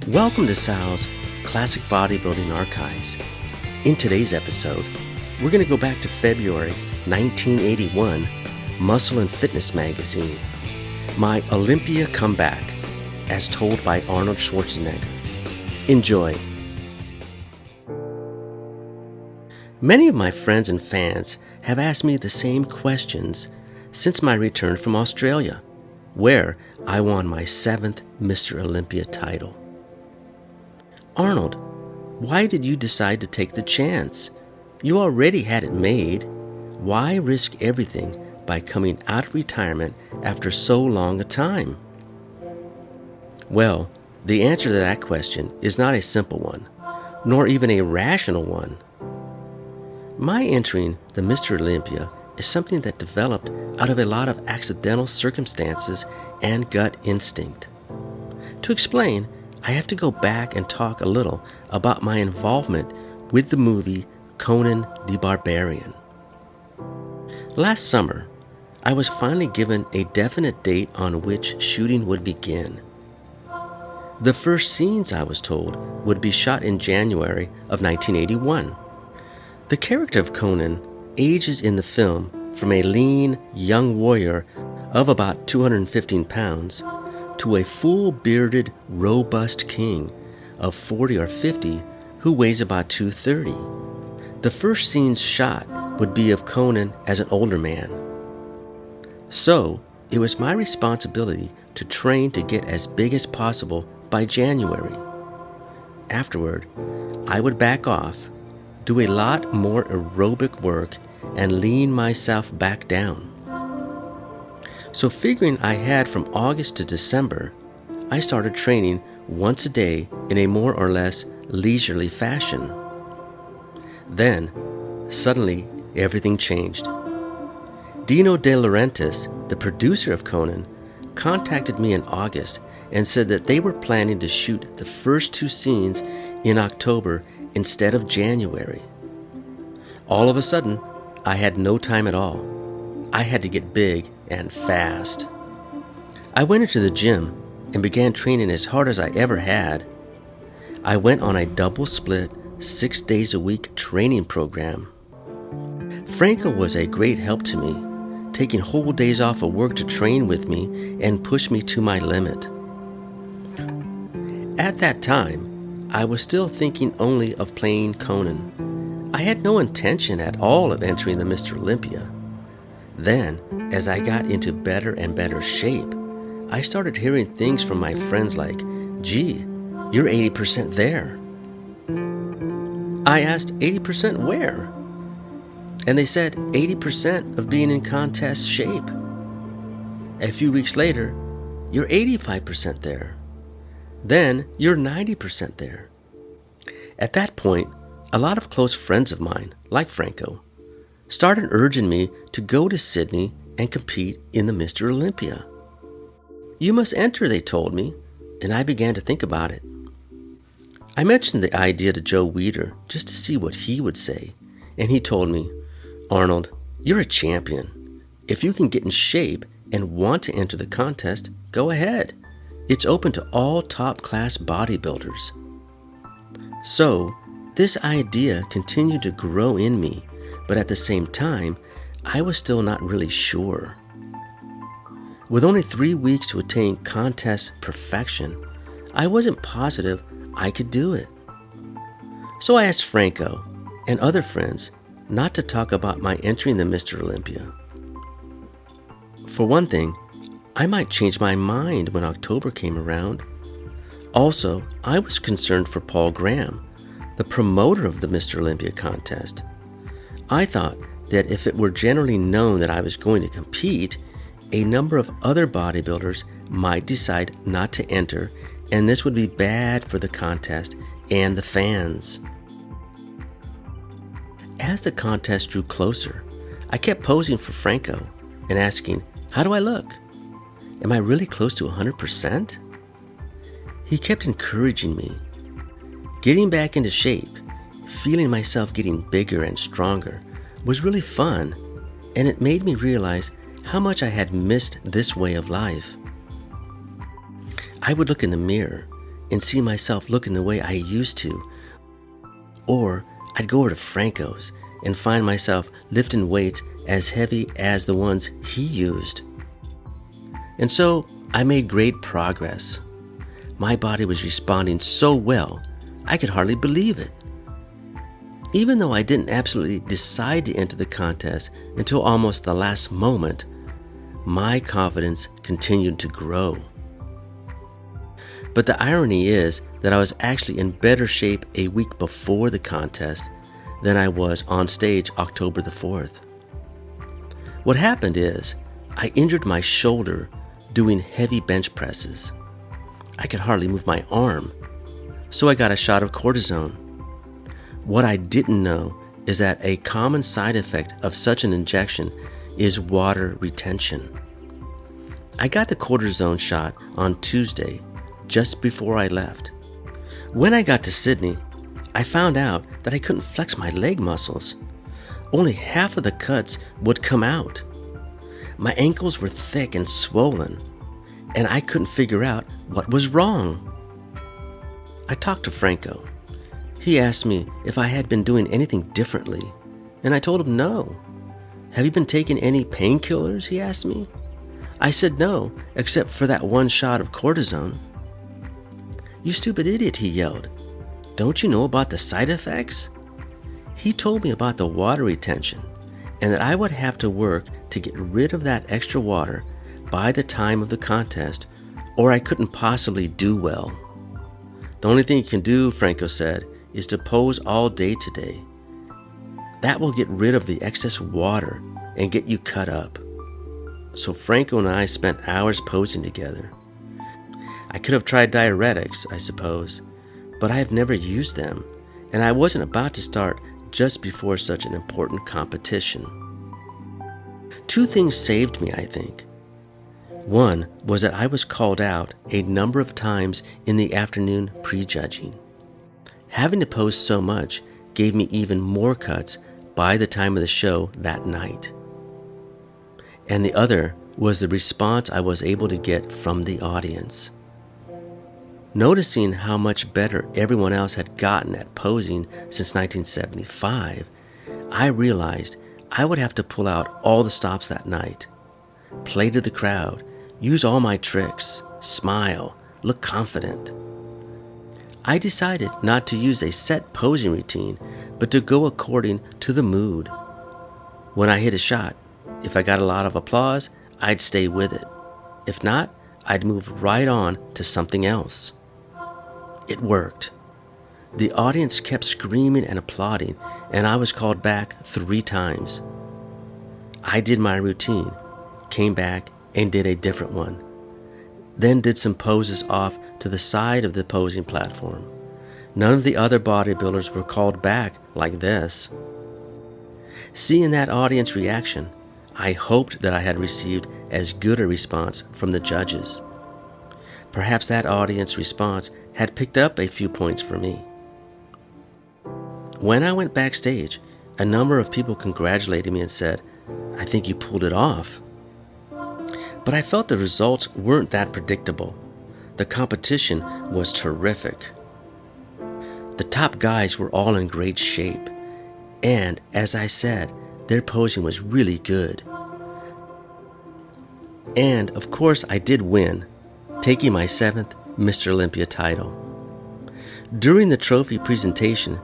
Welcome to Sal's Classic Bodybuilding Archives. In today's episode, we're going to go back to February 1981, Muscle and Fitness magazine, my Olympia comeback, as told by Arnold Schwarzenegger. Enjoy. Many of my friends and fans have asked me the same questions since my return from Australia, where I won my 7th Mr. Olympia title. Arnold, why did you decide to take the chance? You already had it made. Why risk everything by coming out of retirement after so long a time? Well, the answer to that question is not a simple one, nor even a rational one. My entering the Mr. Olympia is something that developed out of a lot of accidental circumstances and gut instinct. To explain, I have to go back and talk a little about my involvement with the movie Conan the Barbarian. Last summer, I was finally given a definite date on which shooting would begin. The first scenes, I was told, would be shot in January of 1981. The character of Conan ages in the film from a lean, young warrior of about 215 pounds to a full-bearded, robust king of 40 or 50 who weighs about 230. The first scenes shot would be of Conan as an older man. So, it was my responsibility to train to get as big as possible by January. Afterward, I would back off, do a lot more aerobic work, and lean myself back down. So figuring I had from August to December, I started training once a day in a more or less leisurely fashion. Then, suddenly, everything changed. Dino De Laurentiis, the producer of Conan, contacted me in August and said that they were planning to shoot the first 2 scenes in October instead of January. All of a sudden, I had no time at all. I had to get big and fast. I went into the gym and began training as hard as I ever had. I went on a double split 6 days a week training program. Franco was a great help to me, taking whole days off of work to train with me and push me to my limit. At that time, I was still thinking only of playing Conan. I had no intention at all of entering the Mr. Olympia. Then, as I got into better and better shape, I started hearing things from my friends like, "Gee, you're 80% there." I asked, 80% where? And they said 80% of being in contest shape. A few weeks later, you're 85% there. Then you're 90% there. At that point, a lot of close friends of mine, like Franco, started urging me to go to Sydney and compete in the Mr. Olympia. "You must enter," they told me, and I began to think about it. I mentioned the idea to Joe Weider just to see what he would say, and he told me, "Arnold, you're a champion. If you can get in shape and want to enter the contest, go ahead. It's open to all top-class bodybuilders." So, this idea continued to grow in me, but at the same time, I was still not really sure. With only 3 weeks to attain contest perfection, I wasn't positive I could do it. So I asked Franco and other friends not to talk about my entering the Mr. Olympia. For one thing, I might change my mind when October came around. Also, I was concerned for Paul Graham, the promoter of the Mr. Olympia contest. I thought that if it were generally known that I was going to compete, a number of other bodybuilders might decide not to enter, and this would be bad for the contest and the fans. As the contest drew closer, I kept posing for Franco and asking, "How do I look? Am I really close to 100%? He kept encouraging me. Getting back into shape, feeling myself getting bigger and stronger, was really fun, and it made me realize how much I had missed this way of life. I would look in the mirror and see myself looking the way I used to. Or I'd go over to Franco's and find myself lifting weights as heavy as the ones he used. And so I made great progress. My body was responding so well, I could hardly believe it. Even though I didn't absolutely decide to enter the contest until almost the last moment, my confidence continued to grow. But the irony is that I was actually in better shape a week before the contest than I was on stage October the 4th. What happened is I injured my shoulder doing heavy bench presses. I could hardly move my arm, so I got a shot of cortisone. What I didn't know is that a common side effect of such an injection is water retention. I got the cortisone shot on Tuesday, just before I left. When I got to Sydney, I found out that I couldn't flex my leg muscles. Only half of the cuts would come out. My ankles were thick and swollen, and I couldn't figure out what was wrong. I talked to Franco. He asked me if I had been doing anything differently, and I told him no. "Have you been taking any painkillers?" he asked me. I said no, except for that one shot of cortisone. "You stupid idiot," he yelled. "Don't you know about the side effects?" He told me about the water retention and that I would have to work to get rid of that extra water by the time of the contest, or I couldn't possibly do well. "The only thing you can do," Franco said, "is to pose all day today. That will get rid of the excess water and get you cut up." So Franco and I spent hours posing together. I could have tried diuretics, I suppose, but I have never used them, and I wasn't about to start just before such an important competition. Two things saved me, I think. One was that I was called out a number of times in the afternoon prejudging. Having to pose so much gave me even more cuts by the time of the show that night. And the other was the response I was able to get from the audience. Noticing how much better everyone else had gotten at posing since 1975, I realized I would have to pull out all the stops that night, play to the crowd, use all my tricks, smile, look confident. I decided not to use a set posing routine, but to go according to the mood. When I hit a shot, if I got a lot of applause, I'd stay with it. If not, I'd move right on to something else. It worked. The audience kept screaming and applauding, and I was called back 3 times. I did my routine, came back, and did a different one. Then did some poses off to the side of the posing platform. None of the other bodybuilders were called back like this. Seeing that audience reaction, I hoped that I had received as good a response from the judges. Perhaps that audience response had picked up a few points for me. When I went backstage, a number of people congratulated me and said, "I think you pulled it off." But I felt the results weren't that predictable. The competition was terrific. The top guys were all in great shape, and as I said, their posing was really good. And of course I did win, taking my 7th Mr. Olympia title. During the trophy presentation,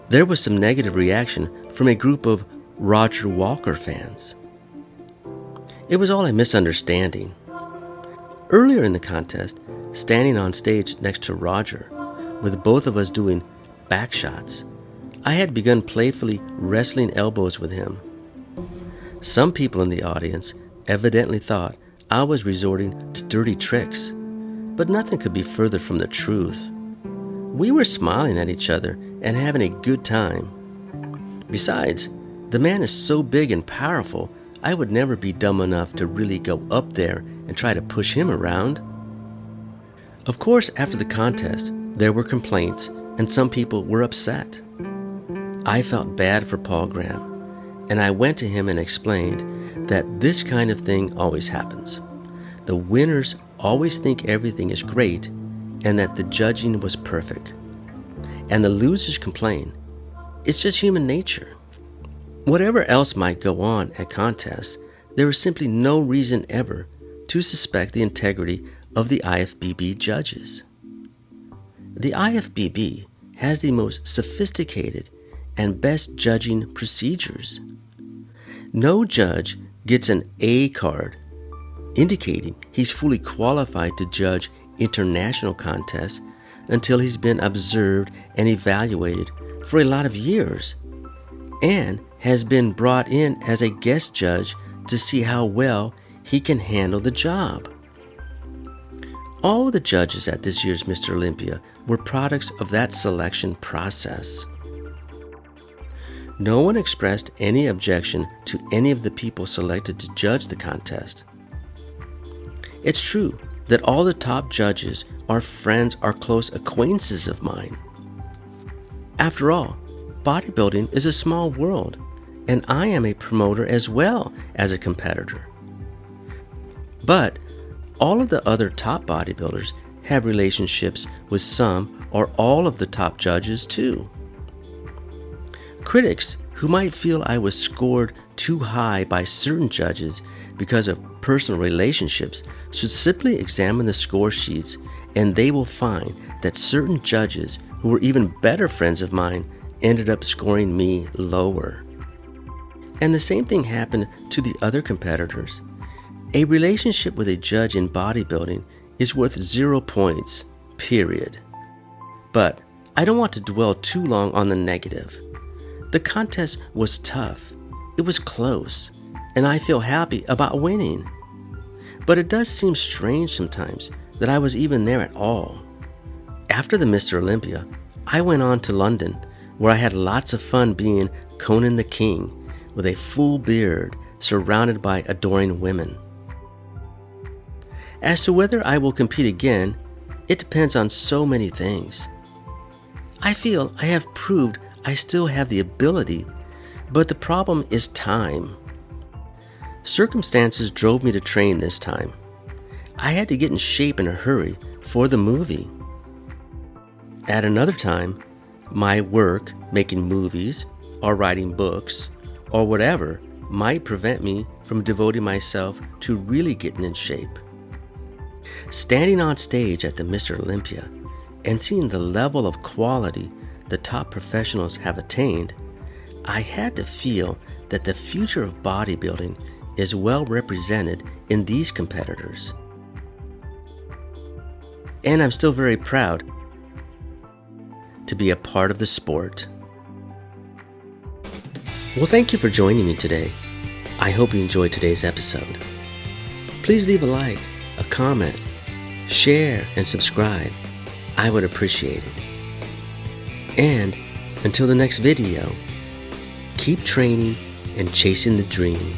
there was some negative reaction from a group of Roger Walker fans. It was all a misunderstanding. Earlier in the contest, standing on stage next to Roger, with both of us doing back shots, I had begun playfully wrestling elbows with him. Some people in the audience evidently thought I was resorting to dirty tricks, but nothing could be further from the truth. We were smiling at each other and having a good time. Besides, the man is so big and powerful, I would never be dumb enough to really go up there and try to push him around. Of course, after the contest, there were complaints and some people were upset. I felt bad for Paul Graham, and I went to him and explained that this kind of thing always happens. The winners always think everything is great, and that the judging was perfect. And the losers complain. It's just human nature. Whatever else might go on at contests, there is simply no reason ever to suspect the integrity of the IFBB judges. The IFBB has the most sophisticated and best judging procedures. No judge gets an A card, indicating he's fully qualified to judge international contests until he's been observed and evaluated for a lot of years and has been brought in as a guest judge to see how well he can handle the job. All of the judges at this year's Mr. Olympia were products of that selection process. No one expressed any objection to any of the people selected to judge the contest. It's true that all the top judges are friends or close acquaintances of mine. After all, bodybuilding is a small world, and I am a promoter as well as a competitor. But all of the other top bodybuilders have relationships with some or all of the top judges too. Critics who might feel I was scored too high by certain judges because of personal relationships should simply examine the score sheets, and they will find that certain judges who were even better friends of mine ended up scoring me lower. And the same thing happened to the other competitors. A relationship with a judge in bodybuilding is worth 0 points, period. But I don't want to dwell too long on the negative. The contest was tough, it was close, and I feel happy about winning. But it does seem strange sometimes that I was even there at all. After the Mr. Olympia, I went on to London, where I had lots of fun being Conan the King, with a full beard surrounded by adoring women. As to whether I will compete again, it depends on so many things. I feel I have proved I still have the ability, but the problem is time. Circumstances drove me to train this time. I had to get in shape in a hurry for the movie. At another time, my work making movies or writing books or whatever might prevent me from devoting myself to really getting in shape. Standing on stage at the Mr. Olympia and seeing the level of quality the top professionals have attained, I had to feel that the future of bodybuilding is well represented in these competitors. And I'm still very proud to be a part of the sport. Well, thank you for joining me today. I hope you enjoyed today's episode. Please leave a like, a comment, share, and subscribe. I would appreciate it. And until the next video, keep training and chasing the dream.